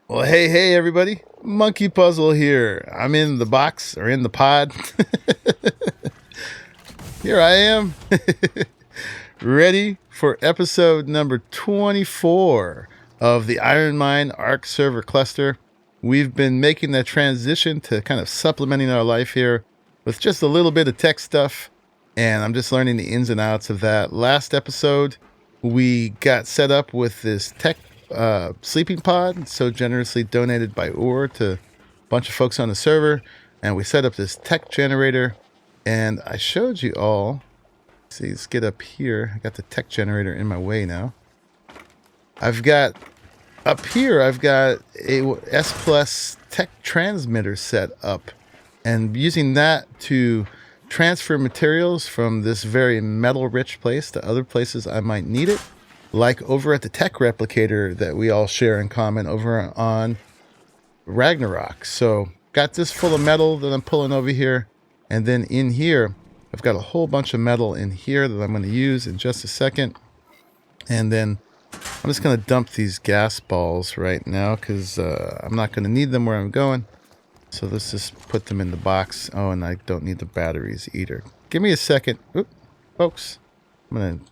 Well, hey, everybody. MonkeyPuzzle here. I'm in the box, or in the pod. Here I am. Ready for episode number 24 of the IronMine ARK server cluster. We've been making that transition to kind of supplementing our life here with just a little bit of tech stuff. And I'm just learning the ins and outs of that. Last episode, we got set up with this tech sleeping pod, so generously donated by Ur to a bunch of folks on the server, and we set up this tech generator, and I showed you all. See, let's get up here. I got the tech generator in my way now. I've got up here, I've got a S Plus tech transmitter set up, and using that to transfer materials from this very metal rich place to other places I might need it, like over at the tech replicator that we all share in common over on Ragnarok. So got this full of metal that I'm pulling over here, and then in here I've got a whole bunch of metal in here that I'm going to use in just a second. And then I'm just going to dump these gas balls right now because I'm not going to need them where I'm going. So let's just put them in the box. Oh, and I don't need the batteries either. Give me a second. Oop, folks. I'm going to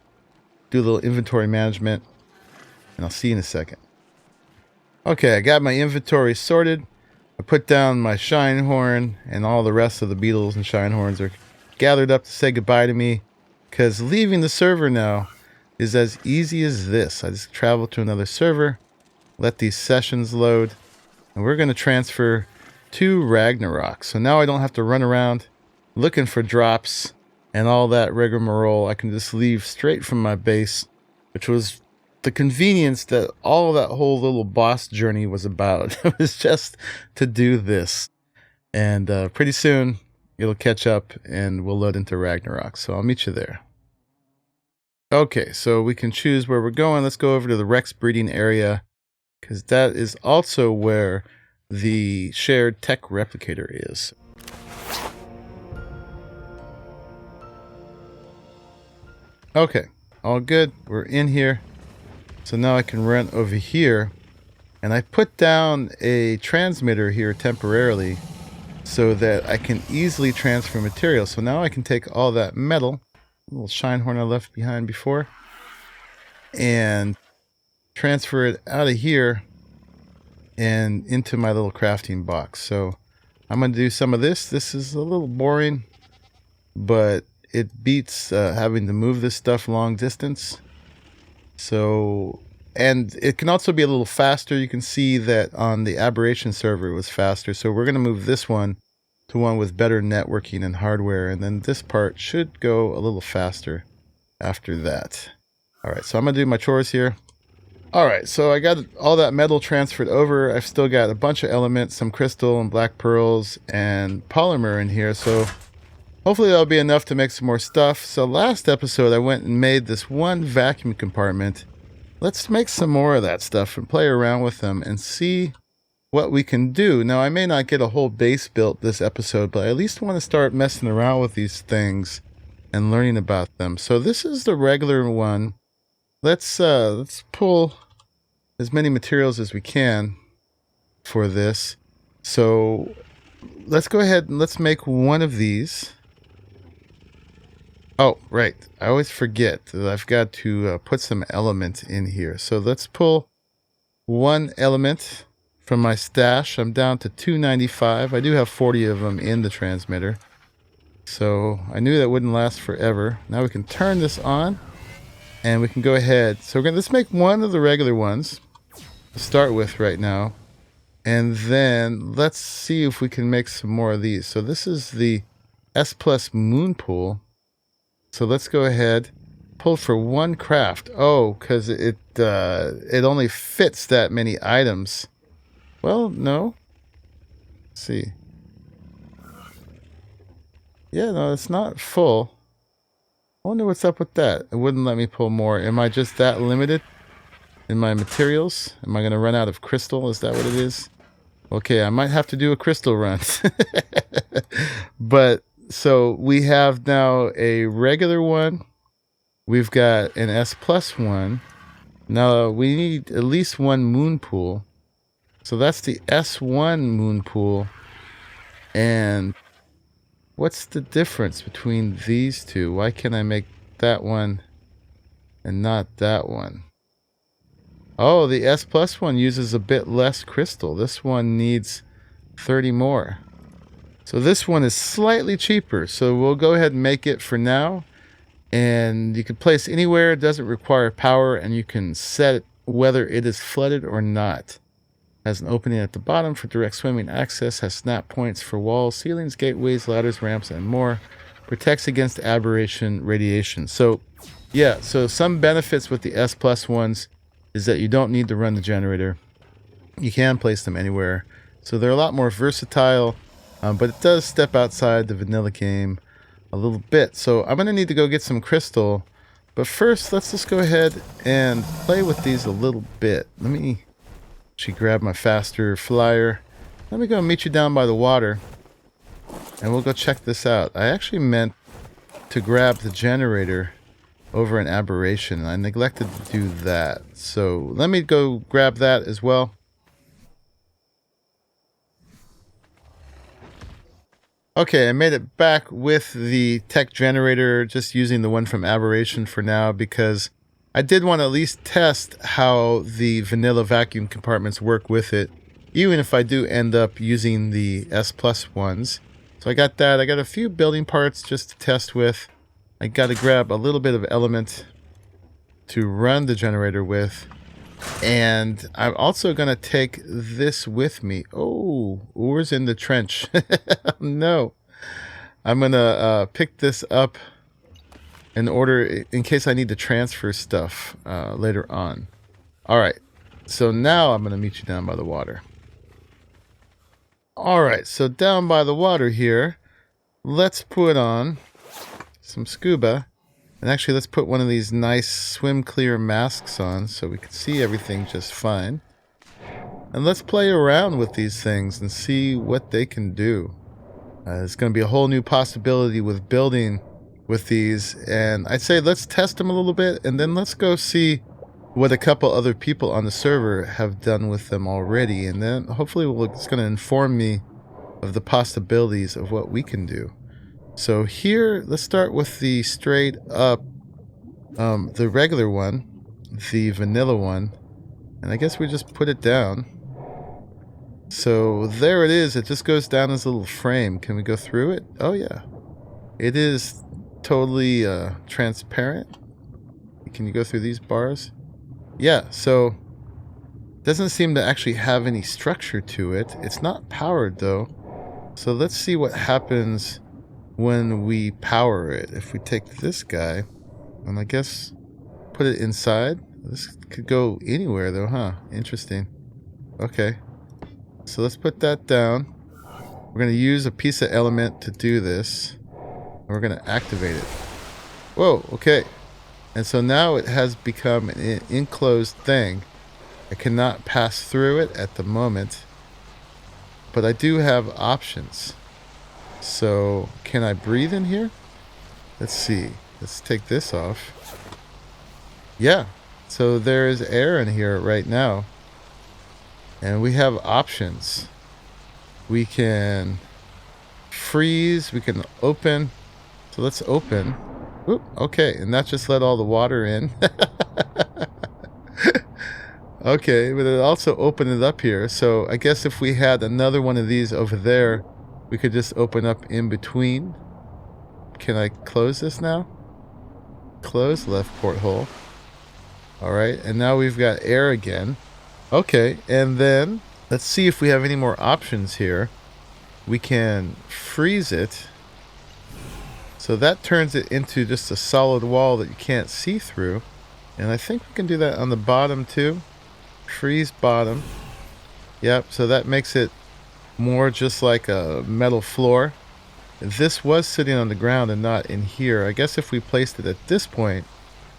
do a little inventory management, and I'll see you in a second. Okay, I got my inventory sorted. I put down my shine horn, and all the rest of the beetles and shine horns are gathered up to say goodbye to me, because leaving the server now is as easy as this. I just travel to another server, let these sessions load, and we're going to transfer to Ragnarok. So now I don't have to run around looking for drops and all that rigmarole. I can just leave straight from my base, which was the convenience that all that whole little boss journey was about. It was just to do this. And pretty soon it'll catch up and we'll load into Ragnarok. So I'll meet you there. Okay, so we can choose where we're going. Let's go over to the Rex breeding area, because that is also where the shared tech replicator is. Okay, all good. We're in here. So now I can run over here, and I put down a transmitter here temporarily so that I can easily transfer material. So now I can take all that metal, little shine horn I left behind before, and transfer it out of here and into my little crafting box. So I'm going to do some of this. This is a little boring, but it beats having to move this stuff long distance. So, and it can also be a little faster. You can see that on the Aberration server it was faster. So we're going to move this one to one with better networking and hardware. And then this part should go a little faster after that. All right, so I'm going to do my chores here. All right, so I got all that metal transferred over. I've still got a bunch of elements, some crystal and black pearls and polymer in here. So hopefully that'll be enough to make some more stuff. So last episode I went and made this one vacuum compartment. Let's make some more of that stuff and play around with them and see what we can do. Now I may not get a whole base built this episode, but I at least want to start messing around with these things and learning about them. So this is the regular one. Let's pull as many materials as we can for this. So let's go ahead and let's make one of these. Oh, right. I always forget that I've got to put some element in here. So let's pull one element from my stash. I'm down to 295. I do have 40 of them in the transmitter. So I knew that wouldn't last forever. Now we can turn this on and we can go ahead. So let's make one of the regular ones to start with right now. And then let's see if we can make some more of these. So this is the S Plus moonpool. So let's go ahead, pull for one craft. Oh, because it only fits that many items. Well, no. Let's see. Yeah, no, it's not full. I wonder what's up with that. It wouldn't let me pull more. Am I just that limited in my materials? Am I going to run out of crystal? Is that what it is? Okay, I might have to do a crystal run. But so we have now a regular one. We've got an S Plus one. Now we need at least one moonpool. So that's the S1 moonpool. And what's the difference between these two? Why can't I make that one and not that one? Oh, the S plus one uses a bit less crystal. This one needs 30 more. So this one is slightly cheaper. So we'll go ahead and make it for now. And you can place anywhere. It doesn't require power. And you can set whether it is flooded or not. Has an opening at the bottom for direct swimming access. Has snap points for walls, ceilings, gateways, ladders, ramps, and more. Protects against aberration radiation. So yeah, so some benefits with the S plus ones is that you don't need to run the generator. You can place them anywhere. So they're a lot more versatile, but it does step outside the vanilla game a little bit. So I'm going to need to go get some crystal. But first, let's just go ahead and play with these a little bit. Let me actually grab my faster flyer. Let me go meet you down by the water. And we'll go check this out. I actually meant to grab the generator over an aberration. I neglected to do that. So let me go grab that as well. Okay, I made it back with the tech generator, just using the one from Aberration for now, because I did want to at least test how the vanilla vacuum compartments work with it, even if I do end up using the S plus ones. So I got that. I got a few building parts just to test with. I got to grab a little bit of element to run the generator with. And I'm also going to take this with me. Oh, oars in the trench. No. I'm going to pick this up in order, in case I need to transfer stuff later on. All right. So now I'm going to meet you down by the water. All right. So down by the water here, let's put on some scuba. And actually, let's put one of these nice swim clear masks on so we can see everything just fine. And let's play around with these things and see what they can do. There's going to be a whole new possibility with building with these. And I'd say let's test them a little bit, and then let's go see what a couple other people on the server have done with them already. And then hopefully it's going to inform me of the possibilities of what we can do. So here, let's start with the straight up, the regular one, the vanilla one. And I guess we just put it down. So there it is. It just goes down as a little frame. Can we go through it? Oh yeah. It is totally transparent. Can you go through these bars? Yeah, so it doesn't seem to actually have any structure to it. It's not powered though. So let's see what happens when we power it. If we take this guy and I guess put it inside. This could go anywhere though, huh? Interesting. Okay. So let's put that down. We're going to use a piece of element to do this. And we're going to activate it. Whoa, okay. And so now it has become an enclosed thing. I cannot pass through it at the moment. But I do have options. So can I breathe in here? Let's see. Let's take this off. Yeah. So there is air in here right now. And we have options. We can freeze. We can open. So let's open. Oop, okay. And that just let all the water in. Okay. But it also opened it up here. So I guess if we had another one of these over there, we could just open up in between. Can I close this now? Close left porthole. Alright, and now we've got air again. Okay, and then let's see if we have any more options here. We can freeze it. So that turns it into just a solid wall that you can't see through. And I think we can do that on the bottom too. Freeze bottom. Yep, so that makes it more just like a metal floor. This was sitting on the ground and not in here. I guess if we placed it at this point,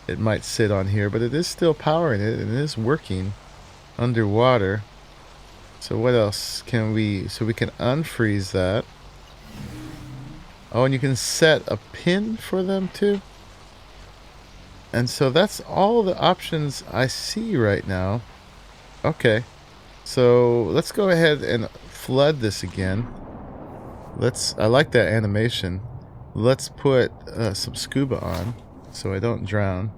it might sit on here, but it is still powering it and it is working underwater. So what else can we... So we can unfreeze that. Oh, and you can set a pin for them too. And so that's all the options I see right now. Okay. So let's go ahead and flood this again. I like that animation. Let's put some scuba on so I don't drown.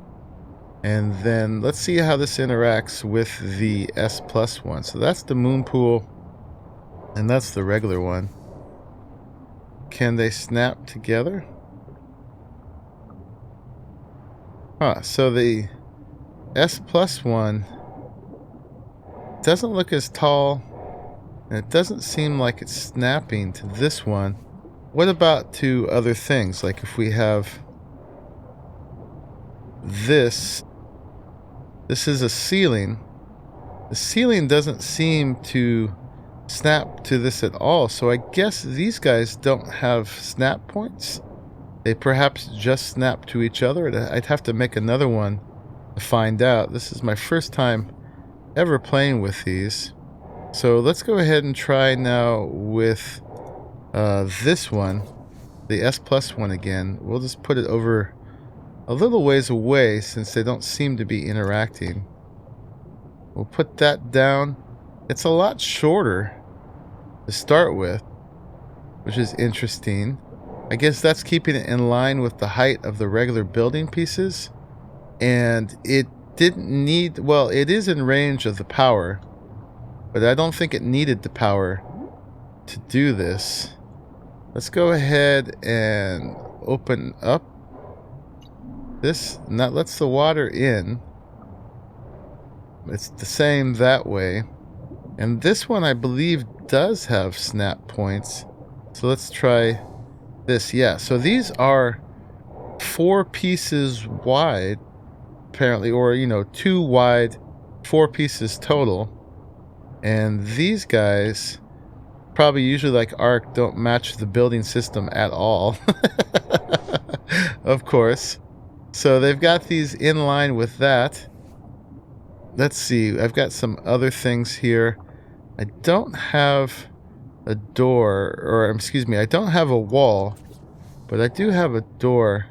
And then let's see how this interacts with the S plus one. So that's the moon pool, and that's the regular one. Can they snap together? Huh, so the S plus one doesn't look as tall, and it doesn't seem like it's snapping to this one. What about to other things? Like if we have this is a ceiling. The ceiling doesn't seem to snap to this at all, so I guess these guys don't have snap points. They perhaps just snap to each other. I'd have to make another one to find out. This is my first time ever playing with these. So let's go ahead and try now with this one, the S plus one again. We'll just put it over a little ways away since they don't seem to be interacting. We'll put that down. It's a lot shorter to start with, which is interesting. I guess that's keeping it in line with the height of the regular building pieces. And it didn't need, well, it is in range of the power, but I don't think it needed the power to do this. Let's go ahead and open up this, and that lets the water in. It's the same that way. And this one, I believe, does have snap points. So let's try this. Yeah, so these are 4 pieces wide, apparently, or, 2 wide, 4 pieces total. And these guys, probably usually like Ark, don't match the building system at all. Of course. So they've got these in line with that. Let's see. I've got some other things here. I don't have a door, or excuse me, I don't have a wall, but I do have a door.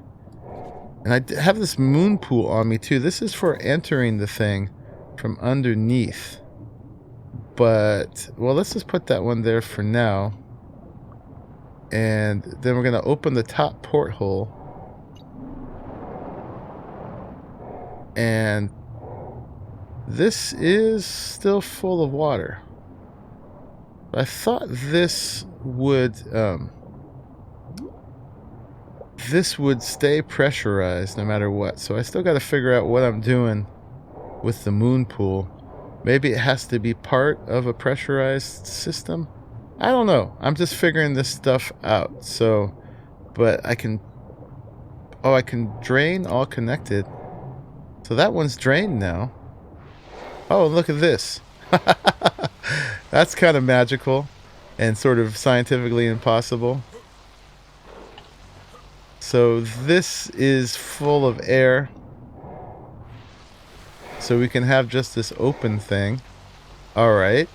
And I have this moon pool on me too. This is for entering the thing from underneath. But, well, let's just put that one there for now. And then we're going to open the top porthole. And this is still full of water. I thought this would stay pressurized no matter what. So I still got to figure out what I'm doing with the moon pool. Maybe it has to be part of a pressurized system. I don't know. I'm just figuring this stuff out. So, but I can drain all connected. So that one's drained now. Oh, look at this. That's kind of magical and sort of scientifically impossible. So this is full of air. So we can have just this open thing. Alright.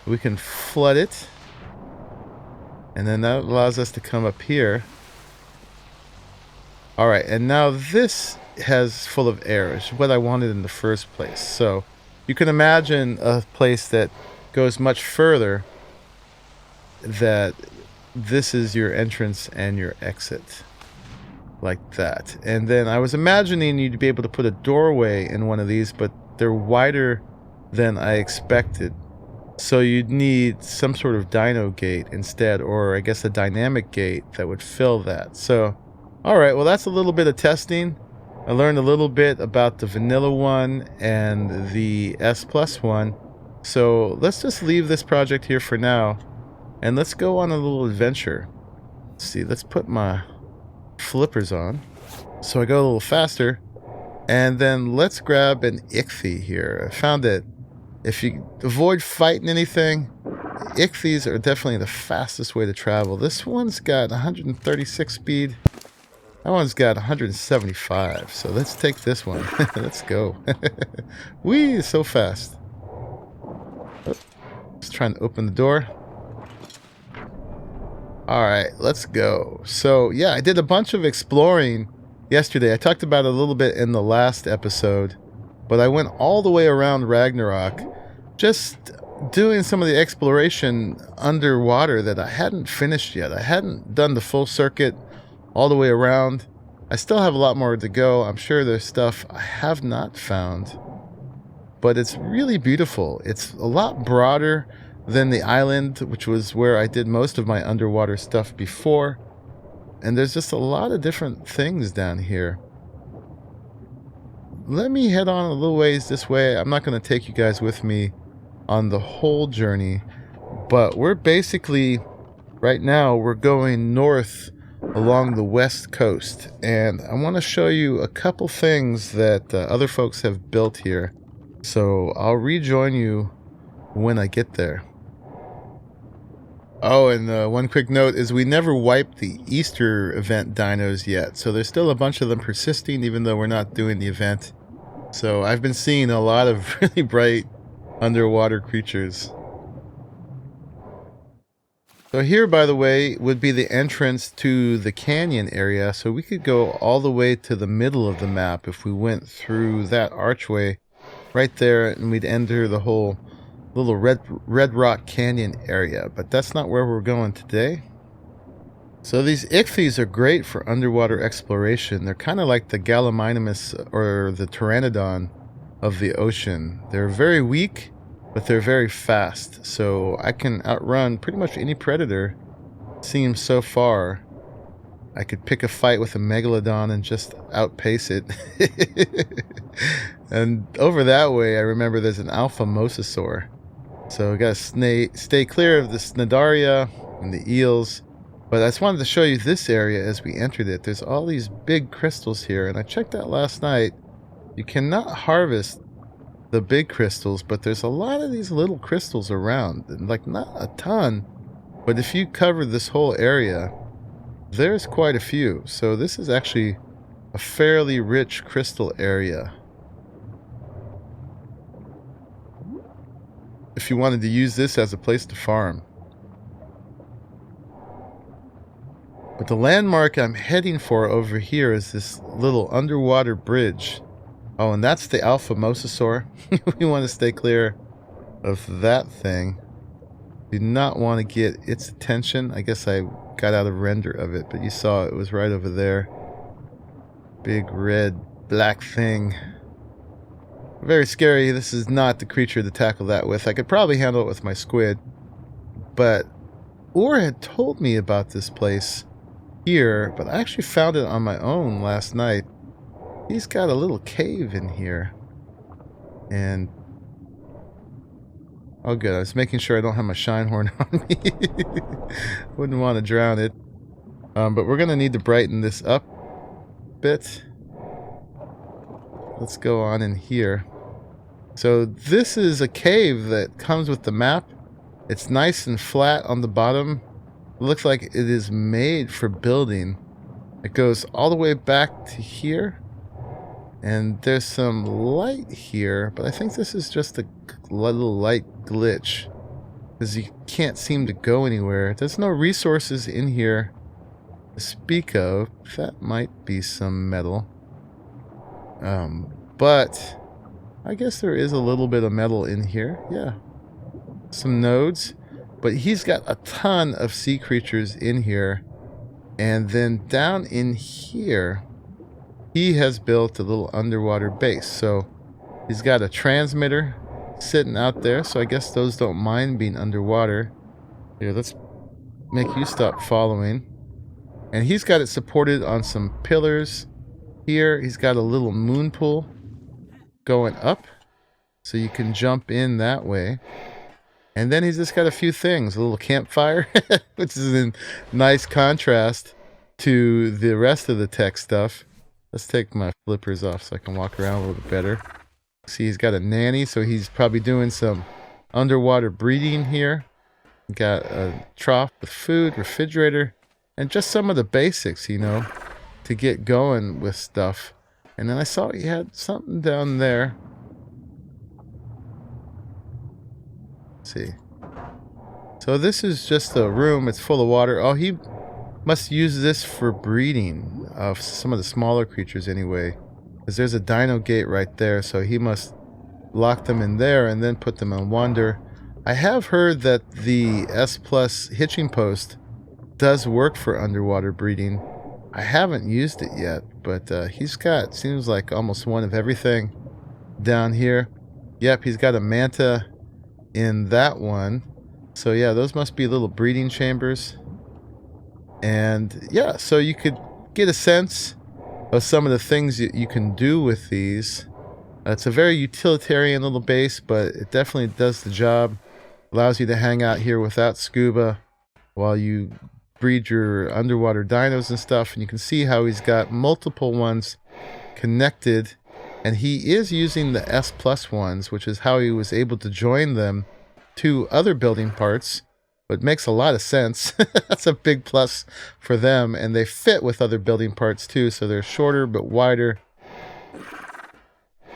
We can flood it. And then that allows us to come up here. Alright, and now this has full of air, which is what I wanted in the first place. So you can imagine a place that goes much further, that this is your entrance and your exit. Like that. And then I was imagining you'd be able to put a doorway in one of these, but they're wider than I expected. So you'd need some sort of dino gate instead, or I guess a dynamic gate that would fill that. So, alright, well that's a little bit of testing. I learned a little bit about the vanilla one and the S plus one. So let's just leave this project here for now. And let's go on a little adventure. Let's see, let's put my flippers on so I go a little faster. And then let's grab an ichthy here. I found that if you avoid fighting anything, ichthy's are definitely the fastest way to travel. This one's got 136 speed. That one's got 175. So let's take this one. Let's go. Whee, so fast. Oh, just trying to open the door. Alright, let's go. So, yeah, I did a bunch of exploring yesterday. I talked about it a little bit in the last episode, but I went all the way around Ragnarok, just doing some of the exploration underwater that I hadn't finished yet. I hadn't done the full circuit all the way around. I still have a lot more to go. I'm sure there's stuff I have not found, but it's really beautiful. It's a lot broader than the island, which was where I did most of my underwater stuff before. And there's just a lot of different things down here. Let me head on a little ways this way. I'm not going to take you guys with me on the whole journey, but we're basically, right now, we're going north along the west coast, and I want to show you a couple things that other folks have built here. So I'll rejoin you when I get there. Oh, and one quick note is we never wiped the Easter event dinos yet, so there's still a bunch of them persisting even though we're not doing the event. So I've been seeing a lot of really bright underwater creatures. So here, by the way, would be the entrance to the canyon area, so we could go all the way to the middle of the map if we went through that archway right there, and we'd enter the whole little red rock canyon area. But that's not where we're going today. So these ichthyes are great for underwater exploration. They're kind of like the Gallimimus or the Pteranodon of the ocean. They're very weak, but they're very fast, so I can outrun pretty much any predator. Seems so far. I could pick a fight with a megalodon and just outpace it. And over that way, I remember there's an alpha mosasaur. So we gotta stay clear of the Cnidaria and the eels. But I just wanted to show you this area as we entered it. There's all these big crystals here, and I checked out last night. You cannot harvest the big crystals, but there's a lot of these little crystals around, and like not a ton, but if you cover this whole area, there's quite a few. So this is actually a fairly rich crystal area. If you wanted to use this as a place to farm. But the landmark I'm heading for over here is this little underwater bridge. Oh, and that's the alpha mosasaur. We want to stay clear of that thing. Do not want to get its attention. I guess I got out of render of it, but you saw it was right over there. Big red black thing. Very scary. This is not the creature to tackle that with. I could probably handle it with my squid. But Orr had told me about this place here, but I actually found it on my own last night. He's got a little cave in here. And oh good, I was making sure I don't have my shine horn on me. Wouldn't want to drown it. But we're going to need to brighten this up a bit. Let's go on in here. So this is a cave that comes with the map. It's nice and flat on the bottom. It looks like it is made for building. It goes all the way back to here. And there's some light here, but I think this is just a little light glitch, because you can't seem to go anywhere. There's no resources in here to speak of. That might be some metal. But I guess there is a little bit of metal in here. Yeah. Some nodes. But he's got a ton of sea creatures in here. And then down in here, he has built a little underwater base. So he's got a transmitter sitting out there. So I guess those don't mind being underwater. Here, let's make you stop following. And he's got it supported on some pillars. Here, he's got a little moon pool going up. So you can jump in that way. And then he's just got a few things. A little campfire, which is in nice contrast to the rest of the tech stuff. Let's take my flippers off so I can walk around a little bit better. See, he's got a nanny, so he's probably doing some underwater breeding here. Got a trough with food, refrigerator, and just some of the basics, you know, to get going with stuff. And then I saw he had something down there. Let's see. So this is just a room. It's full of water. Oh, he must use this for breeding of some of the smaller creatures anyway. Because there's a dino gate right there, so he must lock them in there and then put them on wander. I have heard that the S Plus hitching post does work for underwater breeding. I haven't used it yet, but he's got, seems like almost one of everything down here. Yep, he's got a manta in that one. So yeah, those must be little breeding chambers. And yeah, so you could get a sense of some of the things you can do with these. It's a very utilitarian little base, but it definitely does the job. Allows you to hang out here without scuba while you breed your underwater dinos and stuff. And you can see how he's got multiple ones connected. And he is using the S Plus ones, which is how he was able to join them to other building parts. It makes a lot of sense. That's a big plus for them. And they fit with other building parts too. So they're shorter but wider.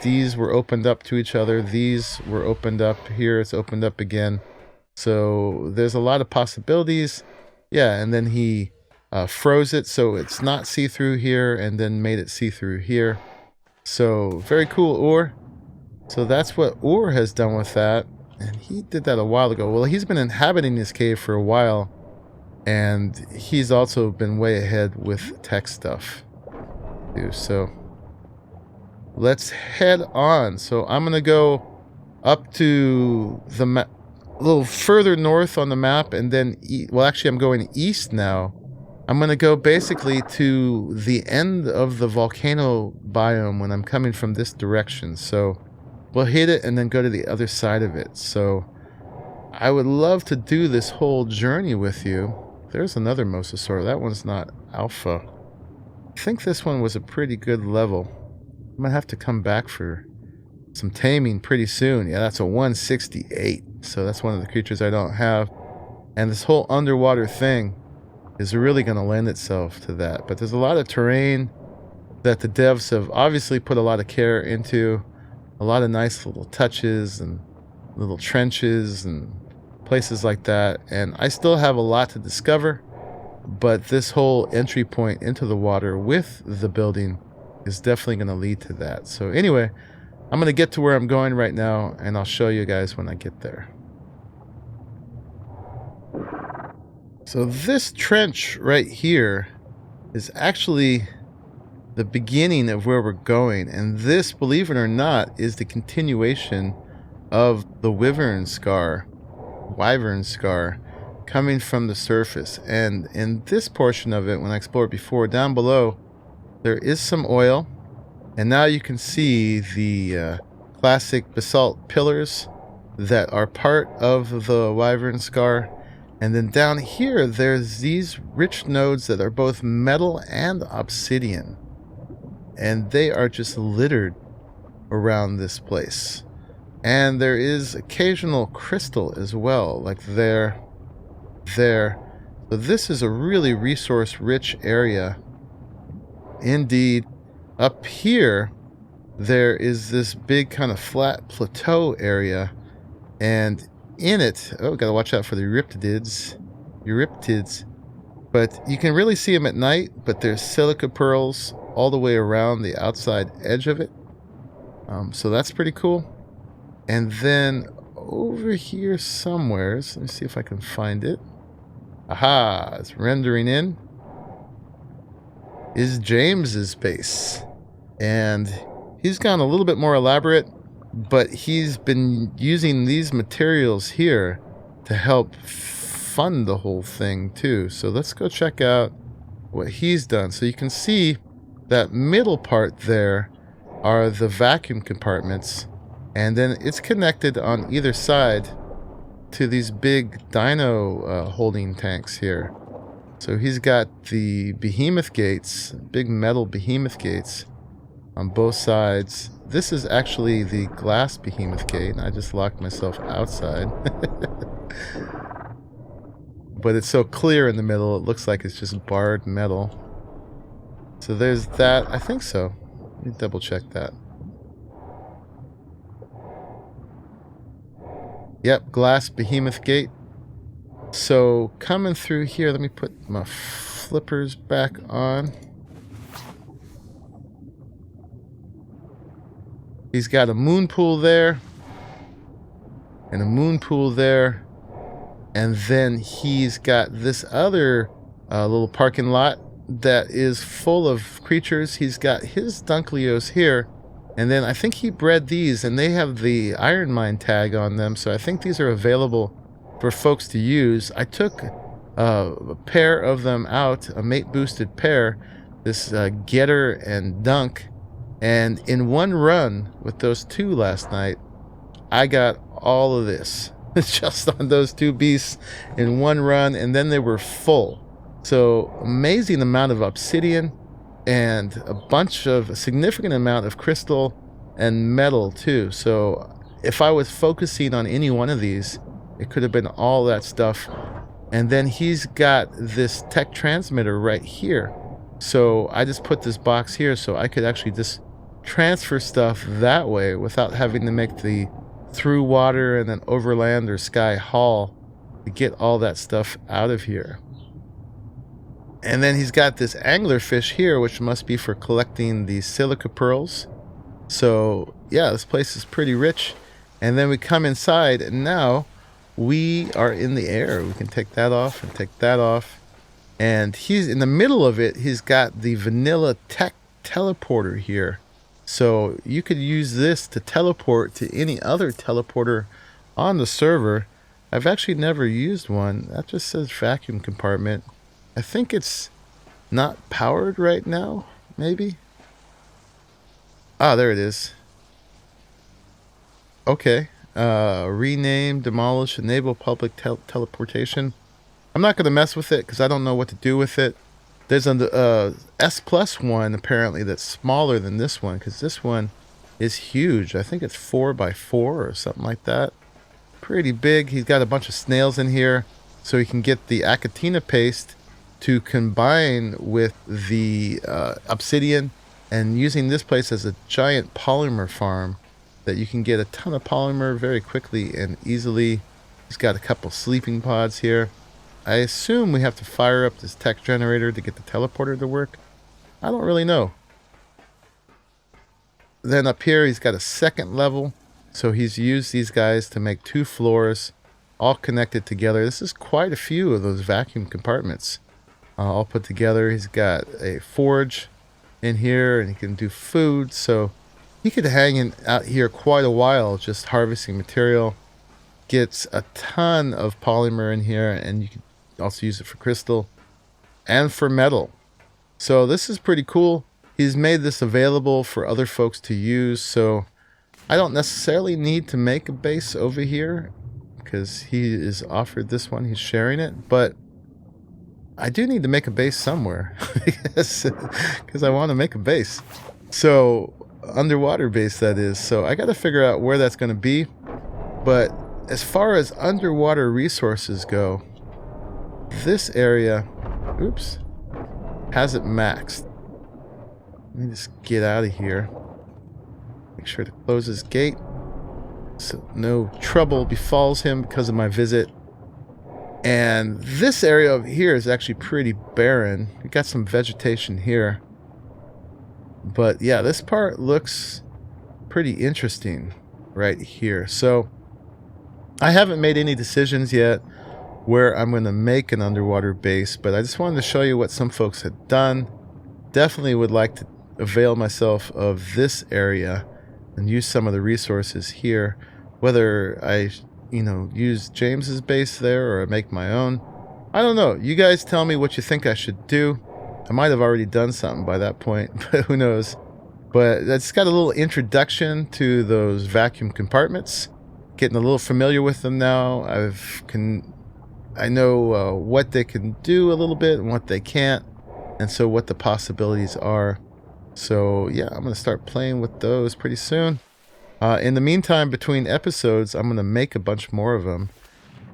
These were opened up to each other. These were opened up. Here it's opened up again. So there's a lot of possibilities. Yeah, and then he froze it so it's not see-through here, and then made it see-through here. So very cool ore. So that's what Ore has done with that. And he did that a while ago. Well, he's been inhabiting this cave for a while. And he's also been way ahead with tech stuff too. So let's head on. So I'm going to go up to the map, a little further north on the map, and then, well, actually, I'm going east now. I'm going to go basically to the end of the volcano biome when I'm coming from this direction. So we'll hit it and then go to the other side of it. So I would love to do this whole journey with you. There's another mosasaur. That one's not alpha. I think this one was a pretty good level. I'm going to have to come back for some taming pretty soon. Yeah, that's a 168. So that's one of the creatures I don't have. And this whole underwater thing is really going to lend itself to that. But there's a lot of terrain that the devs have obviously put a lot of care into. A lot of nice little touches and little trenches and places like that. And I still have a lot to discover. But this whole entry point into the water with the building is definitely going to lead to that. So anyway, I'm going to get to where I'm going right now, and I'll show you guys when I get there. So this trench right here is actually the beginning of where we're going. And this, believe it or not, is the continuation of the wyvern scar coming from the surface. And in this portion of it, when I explored before, down below, there is some oil. And now you can see the classic basalt pillars that are part of the wyvern scar. And then down here, there's these rich nodes that are both metal and obsidian. And they are just littered around this place. And there is occasional crystal as well, like there. So this is a really resource-rich area. Indeed. Up here, there is this big kind of flat plateau area. And in it, oh, gotta watch out for the Euryptids. But you can really see them at night, but there's silica pearls all the way around the outside edge of it. So that's pretty cool. And then over here somewhere, let me see if I can find it. Aha, it's rendering in. Is James's base. And he's gone a little bit more elaborate, but he's been using these materials here to help fund the whole thing too. So let's go check out what he's done. So you can see that middle part there are the vacuum compartments, and then it's connected on either side to these big dino holding tanks here. So he's got the behemoth gates, big metal behemoth gates on both sides. This is actually the glass behemoth gate, and I just locked myself outside. But it's so clear in the middle, it looks like it's just barred metal. So there's that. I think so. Let me double check that. Yep, glass behemoth gate. So coming through here, let me put my flippers back on. He's got a moon pool there. and a moon pool there. And then he's got this other little parking lot that is full of creatures. He's got his Dunkleos here. And then I think he bred these, and they have the IronMine tag on them. So I think these are available for folks to use. I took a pair of them out, a mate-boosted pair, this Getter and Dunk. And in one run with those two last night, I got all of this. Just on those two beasts in one run, and then they were full. So amazing amount of obsidian and a significant amount of crystal and metal too. So if I was focusing on any one of these, it could have been all that stuff. And then he's got this tech transmitter right here. So I just put this box here so I could actually just transfer stuff that way without having to make the through water and then overland or sky haul to get all that stuff out of here. And then he's got this anglerfish here, which must be for collecting the silica pearls. So yeah, this place is pretty rich. And then we come inside, and now we are in the air. We can take that off and take that off. And he's in the middle of it. He's got the vanilla tech teleporter here. So you could use this to teleport to any other teleporter on the server. I've actually never used one. That just says vacuum compartment. I think it's not powered right now, maybe. Ah, there it is. Okay. Rename, demolish, enable public teleportation. I'm not going to mess with it because I don't know what to do with it. There's an S Plus one apparently that's smaller than this one, because this one is huge. I think it's 4x4 or something like that. Pretty big. He's got a bunch of snails in here, so he can get the acatina paste to combine with the obsidian, and using this place as a giant polymer farm that you can get a ton of polymer very quickly and easily. He's got a couple sleeping pods here. I assume we have to fire up this tech generator to get the teleporter to work. I don't really know. Then up here, he's got a second level. So he's used these guys to make 2 floors, all connected together. This is quite a few of those vacuum compartments all put together. He's got a forge in here, and he can do food. So he could hang out here quite a while just harvesting material. Gets a ton of polymer in here, and you can also use it for crystal and for metal. So this is pretty cool. He's made this available for other folks to use, so I don't necessarily need to make a base over here because he is offered this one. He's sharing it, but I do need to make a base somewhere because I want to make a base. So underwater base, that is. So I got to figure out where that's going to be. But as far as underwater resources go, this area, oops, has it maxed. Let me just get out of here. Make sure to close his gate so no trouble befalls him because of my visit. And this area over here is actually pretty barren. We got some vegetation here. But yeah, this part looks pretty interesting right here. So I haven't made any decisions yet where I'm going to make an underwater base, but I just wanted to show you what some folks had done. Definitely would like to avail myself of this area and use some of the resources here, whether I use James's base there or make my own. I don't know. You guys tell me what you think I should do. I might have already done something by that point, but who knows. But it's got a little introduction to those vacuum compartments. Getting a little familiar with them now. I know what they can do a little bit and what they can't, and so what the possibilities are. So yeah, I'm going to start playing with those pretty soon. In the meantime, between episodes, I'm going to make a bunch more of them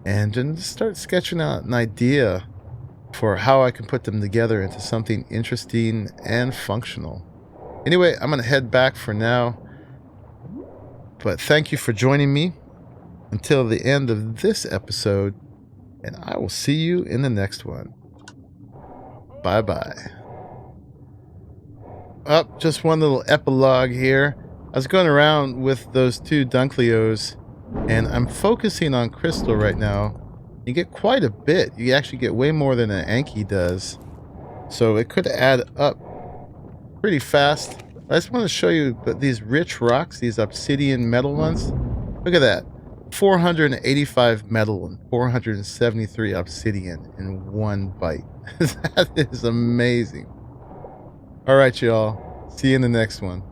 and then start sketching out an idea for how I can put them together into something interesting and functional. Anyway, I'm going to head back for now. But thank you for joining me until the end of this episode, and I will see you in the next one. Bye-bye. Just one little epilogue here. I was going around with those 2 Dunkleos And I'm focusing on crystal right now. You get quite a bit. You actually get way more than an Anki does. So it could add up pretty fast. I just want to show you that these rich rocks, these obsidian metal ones. Look at that. 485 metal and 473 obsidian in one bite. That is amazing. All right, y'all. See you in the next one.